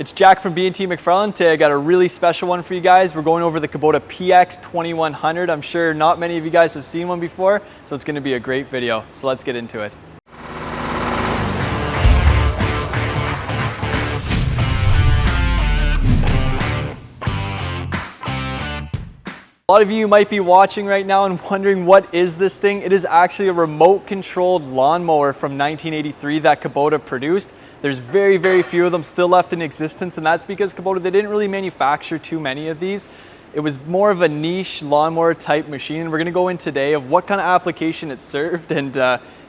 It's Jack from B&T MacFarlane. Today I got a really special one for you guys. We're going over the Kubota PX2100. I'm sure not many of you guys have seen one before, so it's going to be a great video. So let's get into it. A lot of you might be watching right now and wondering, what is this thing? It is actually a remote controlled lawnmower from 1983 that Kubota produced. There's very, very few of them still left in existence, and that's because Kubota, they didn't really manufacture too many of these. It was more of a niche lawnmower type machine, and we're gonna go in today of what kind of application it served and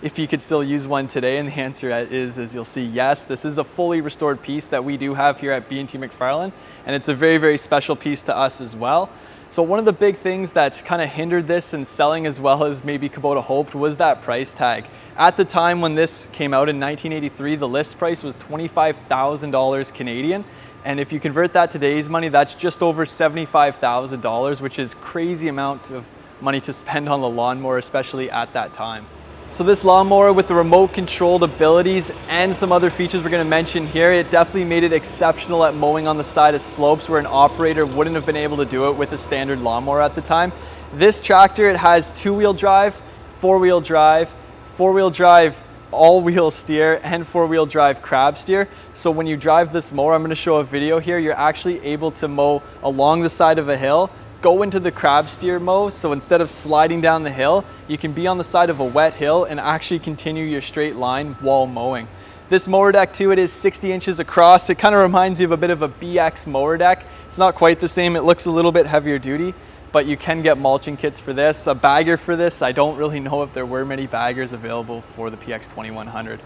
if you could still use one today, and the answer is, as you'll see, yes. This is a fully restored piece that we do have here at B&T MacFarlane, and it's a very, very special piece to us as well. So one of the big things that kind of hindered this in selling as well as maybe Kubota hoped was that price tag. At the time when this came out in 1983, the list price was $25,000 Canadian. And if you convert that to today's money, that's just over $75,000, which is crazy amount of money to spend on the lawnmower, especially at that time. So this lawnmower with the remote controlled abilities and some other features we're going to mention here, it definitely made it exceptional at mowing on the side of slopes where an operator wouldn't have been able to do it with a standard lawnmower at the time. This tractor, it has two-wheel drive, four-wheel drive, all-wheel steer, and four-wheel drive crab steer. So when you drive this mower, I'm going to show a video here, you're actually able to mow along the side of a hill, go into the crab steer mode. So instead of sliding down the hill, you can be on the side of a wet hill and actually continue your straight line while mowing. This mower deck too, it is 60 inches across. It kind of reminds you of a bit of a BX mower deck. It's not quite the same. It looks a little bit heavier duty, but you can get mulching kits for this. A bagger for this, I don't really know if there were many baggers available for the PX2100.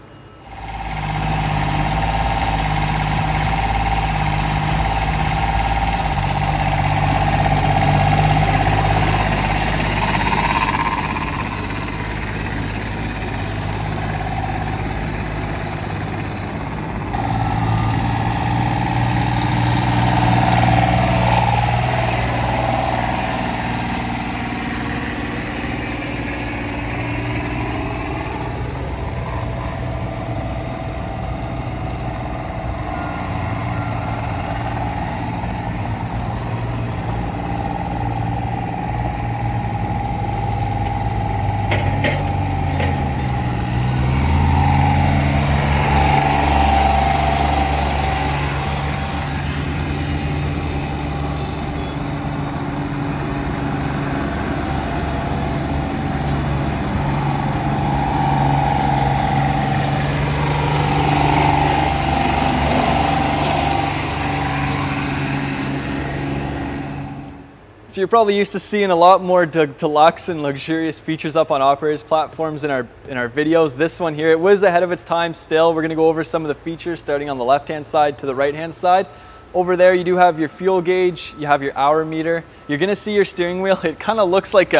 So you're probably used to seeing a lot more deluxe and luxurious features up on operators platforms in our videos. This one here, it was ahead of its time still. We're gonna go over some of the features starting on the left-hand side to the right-hand side. Over there, you do have your fuel gauge, you have your hour meter. You're gonna see your steering wheel. It kind of looks like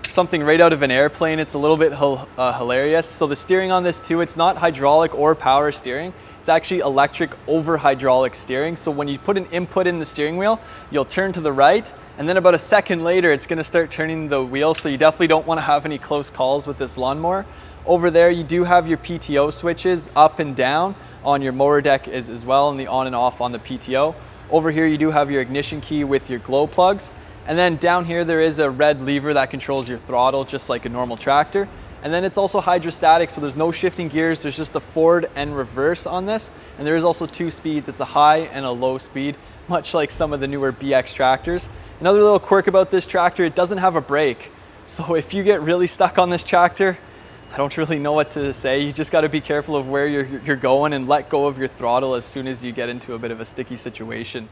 something right out of an airplane. It's a little bit hilarious. So the steering on this too, it's not hydraulic or power steering. It's actually electric over hydraulic steering. So when you put an input in the steering wheel, you'll turn to the right, and then about a second later, it's gonna start turning the wheel. So you definitely don't wanna have any close calls with this lawnmower. Over there, you do have your PTO switches up and down on your mower deck as well, and the on and off on the PTO. Over here, you do have your ignition key with your glow plugs. And then down here, there is a red lever that controls your throttle, just like a normal tractor. And then it's also hydrostatic, so there's no shifting gears. There's just a forward and reverse on this. And there is also two speeds. It's a high and a low speed, much like some of the newer BX tractors. Another little quirk about this tractor, it doesn't have a brake. So if you get really stuck on this tractor, I don't really know what to say. You just gotta be careful of where you're going and let go of your throttle as soon as you get into a bit of a sticky situation.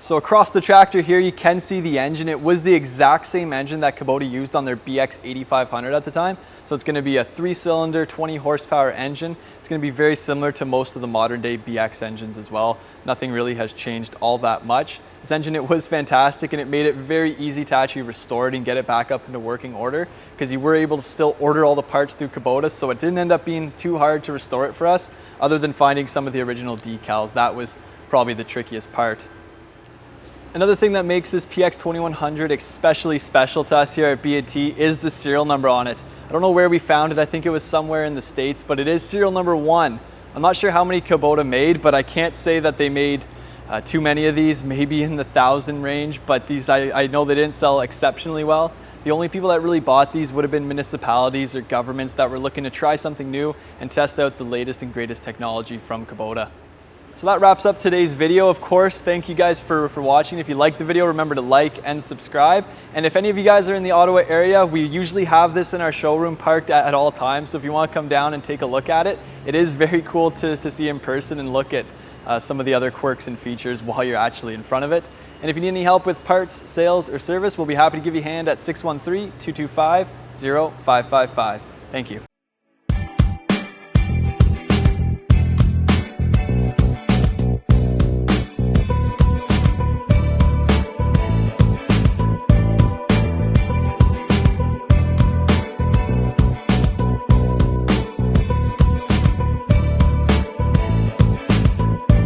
So across the tractor here, you can see the engine. It was the exact same engine that Kubota used on their BX8500 at the time. So it's gonna be a 3-cylinder, 20 horsepower engine. It's gonna be very similar to most of the modern day BX engines as well. Nothing really has changed all that much. This engine, it was fantastic, and it made it very easy to actually restore it and get it back up into working order, because you were able to still order all the parts through Kubota, so it didn't end up being too hard to restore it for us, other than finding some of the original decals. That was probably the trickiest part. Another thing that makes this PX2100 especially special to us here at B&T is the serial number on it. I don't know where we found it. I think it was somewhere in the States, but it is serial number 1. I'm not sure how many Kubota made, but I can't say that they made too many of these, maybe in the 1,000 range, but these I know they didn't sell exceptionally well. The only people that really bought these would have been municipalities or governments that were looking to try something new and test out the latest and greatest technology from Kubota. So that wraps up today's video. Of course, thank you guys for watching. If you liked the video, remember to like and subscribe. And if any of you guys are in the Ottawa area, we usually have this in our showroom parked at all times. So if you want to come down and take a look at it, it is very cool to see in person and look at some of the other quirks and features while you're actually in front of it. And if you need any help with parts, sales, or service, we'll be happy to give you a hand at 613-225-0555. Thank you.